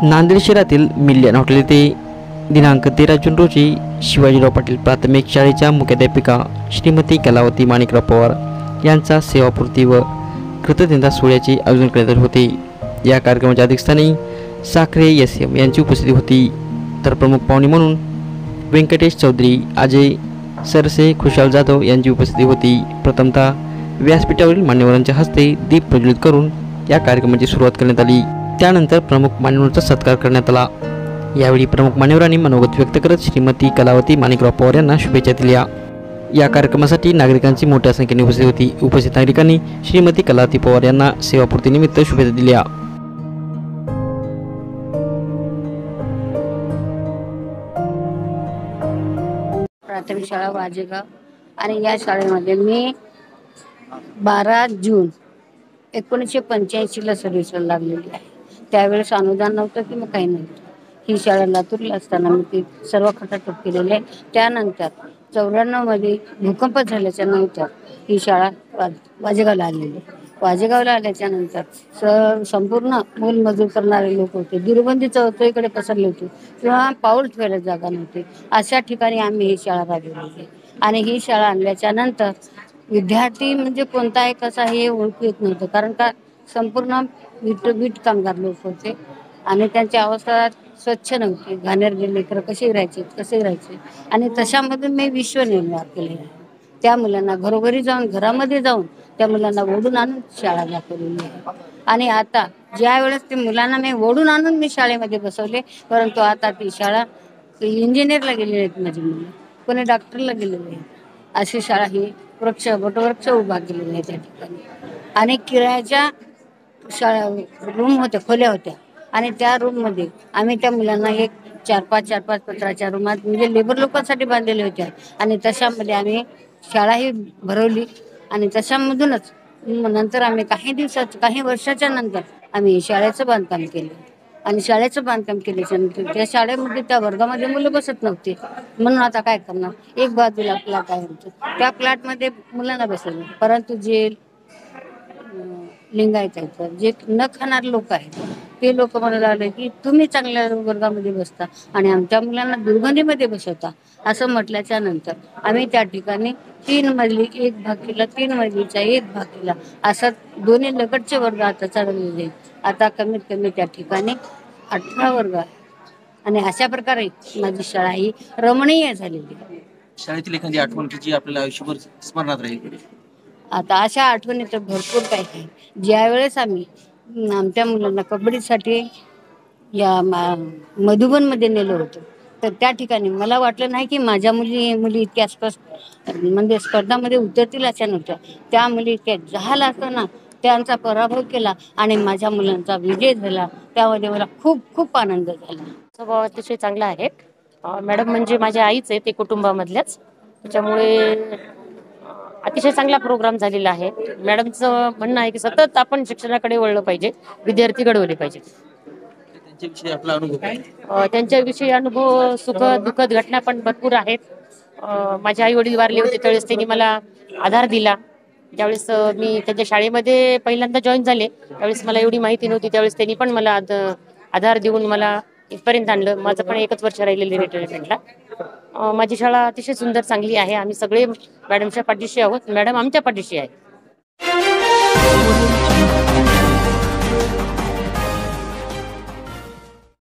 नांदेड शहरातील million hotel येथे दिनांक 13 जून रोजी शिवाजीराव पाटील प्राथमिक शाळेच्या मुख्याध्यापिका श्रीमती कलावती माणिकराव पवार यांचा सेवापूर्ती व कृतज्ञता सोहळ्याचे आयोजन करण्यात आले होते। या कार्यक्रमाच्या अध्यक्षस्थानी साखरे SM यांची उपस्थिती होती, तर प्रमुख पाहुणे म्हणून व्यंकटेश चौधरी, अजय सरसे, खुशाल जाधव यांची उपस्थिती होती। प्रथमतः व्यासपीठावरील मान्यवरांच्या हस्ते दीप प्रज्वलित करून या कार्यक्रमाची सुरुवात करण्यात आली। त्यानंतर प्रमुख मान्यवरांचा सत्कार करण्यात आला। यावेळी प्रमुख मान्यवरांनी मनोगत व्यक्त करत श्रीमती कलावती माणिकराव पवार यांना शुभेच्छा दिल्या। या कार्यक्रमासाठी नागरिकांची मोठ्या संख्येने उपस्थित होती। उपस्थित नागरिकांनी श्रीमती कलावती पवार यांना सेवापूर्तीनिमित्त शुभेच्छा दिल्या। प्राथमिक शाळा वाजेगाव आणि या शाळेमध्ये मी 12 जून 1985ला सर्व्हिसला लागलेली आहे। त्यावेळेस अनुदान नव्हतं की मग काही नव्हतं। ही शाळा लातूरला असताना मी ती सर्व खटाटोप केलेले। त्यानंतर 94 मध्ये भूकंप झाल्याच्या नंतर ही शाळा वाजेगावला आलेली। वाजेगावला आल्याच्या नंतर संपूर्ण मोलमजूर करणारे लोक होते, दुर्गंधी चौथीकडे पसरले होते किंवा पाऊल ठेवायला जागा नव्हती। अशा ठिकाणी आम्ही ही शाळा राबवली आणि ही शाळा आणल्याच्या नंतर विद्यार्थी म्हणजे कोणता आहे कसा हे ओळखू येत नव्हतं, कारण का संपूर्ण वीट कामगार लोक होते आणि त्यांची अवस्था स्वच्छ नव्हती। घाणेरडे लेकरं कसे राहायचे आणि तशामधून मी विश्व निर्माण केले आहे। त्या मुलांना घरोघरी जाऊन घरामध्ये जाऊन त्या मुलांना ओढून आणून शाळा दाखवलेली आहे। आणि आता ज्या वेळेस ते मुलांना मी ओढून आणून मी शाळेमध्ये बसवले, परंतु आता ती शाळा इंजिनियरला गेलेली आहेत माझी मुलं, कोणी डॉक्टरला गेलेले आहेत। अशी शाळा ही वटवृक्ष उभा केलेले आहे त्या ठिकाणी। आणि किरायाच्या शाळा रूम होत्या, खोल्या होत्या आणि त्या रूममध्ये आम्ही त्या मुलांना एक 4-5 पत्राच्या रूमात म्हणजे लेबर लोकांसाठी बांधलेल्या होत्या आणि तशामध्ये आम्ही शाळा ही भरवली आणि तशामधूनच नंतर आम्ही काही वर्षाच्या नंतर आम्ही शाळेचं बांधकाम केलं आणि शाळेचं बांधकाम केल्याच्या नंतर त्या शाळेमध्ये त्या वर्गामध्ये मुलं बसत नव्हते, म्हणून आता काय करणार, एक बाजूला प्लॉट आहे आमचं, त्या प्लॉटमध्ये मुलांना बसवलं। परंतु जे लिंगायत आहेत, जे न खाणार लोक आहेत, ते लोक म्हणायला लागले की तुम्ही चांगल्या वर्गामध्ये बसता आणि आमच्या मुलांना दुर्गंधीमध्ये बसवता। असं म्हटल्याच्या नंतर आम्ही त्या ठिकाणी 3 मजली एक भाग केला, 3 मजलीचा एक भाग केला, असं दोन्ही लगतचे वर्ग आता चढवलेले आहेत। आता कमीत कमी त्या ठिकाणी 18 वर्ग आहे आणि अशा प्रकारे माझी शाळा ही रमणीय झालेली आहे। शाळेतील एखादी आठवण जी आपल्याला आयुष्यभर स्मरणात राहील? आता अशा आठवणी तर भरपूर काही आहे। ज्यावेळेस आम्ही आमच्या मुलांना कबड्डीसाठी या मधुबनमध्ये नेलं होतं, तर त्या ठिकाणी मला वाटलं नाही की माझ्या मुली इतक्या म्हणजे स्पर्धामध्ये उतरतील अशा नव्हत्या। त्या मुली इतक्या जहाल असताना त्यांचा पराभव केला आणि माझ्या मुलांचा विजय झाला, त्यामध्ये मला खूप खूप आनंद झाला। स्वभाव अतिशय चांगला आहे। मॅडम म्हणजे माझ्या आईच आहे, ते कुटुंबामधल्याच, त्याच्यामुळे अतिशय चांगला प्रोग्राम झालेला आहे। मॅडमचं म्हणणं आहे की सतत आपण शिक्षणाकडे वळलं पाहिजे, विद्यार्थी घडवले पाहिजे। त्यांच्याविषयी आपला अनुभव काय? त्यांच्याविषयी अनुभव दुःखद घटना पण भरपूर आहेत। माझे आई वडील वारले होते त्यावेळेस त्यांनी मला आधार दिला। ज्यावेळेस मी त्यांच्या शाळेमध्ये पहिल्यांदा जॉईन झाले त्यावेळेस मला एवढी माहिती नव्हती, त्यावेळेस त्यांनी पण मला आधार देऊन मला इथपर्यंत आणलं। माझं पण 1च वर्ष राहिलेलं रिटायरमेंटला। माझी शाळा अतिशय सुंदर चांगली आहे। आम्ही सगळे मॅडमच्या पाठीशी आहोत, मॅडम आमच्या पाठीशी आहे।